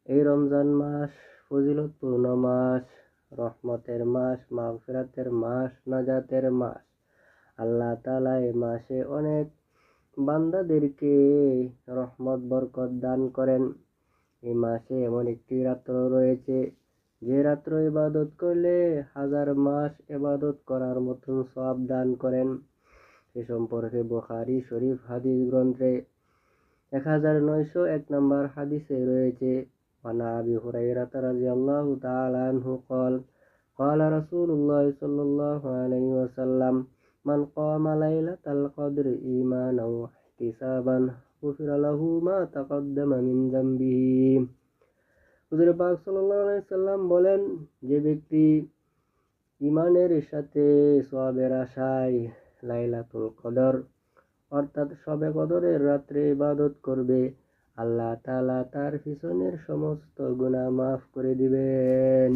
এই রমজান মাস ফজিলতপূর্ণ মাস, রহমতের মাস, মাগফিরাতের মাস, নাজাতের মাস। আল্লাহ তাআলা এই মাসে অনেক বান্দাদেরকে রহমত বরকত দান করেন। এই মাসে এমন একটি রাত্র রয়েছে যে রাত্র ইবাদত করলে হাজার মাস ইবাদত করার মতন সওয়াব দান করেন। এ সম্পর্কে বুখারী শরীফ হাদিস গ্রন্থে 1901 নম্বর হাদিসে রয়েছে, عن أبي هريرة رضي الله تعالى عنه قال قال رسول الله صلى الله عليه وسلم من قام ليلة القدر إيمانا واحتسابا غفر له ما تقدم من ذنبه। হুজুর পাক সাল্লাল্লাহু আলাইহি সাল্লাম বলেন, যে ব্যক্তি ঈমানের সাথে সওয়াবের আশায় লাইলাতুল কদর অর্থাৎ শবে কদরের রাত্রে ইবাদত করবে, আল্লাহ তাআলা তার পিছনের সমস্ত গুনাহ মাফ করে দিবেন।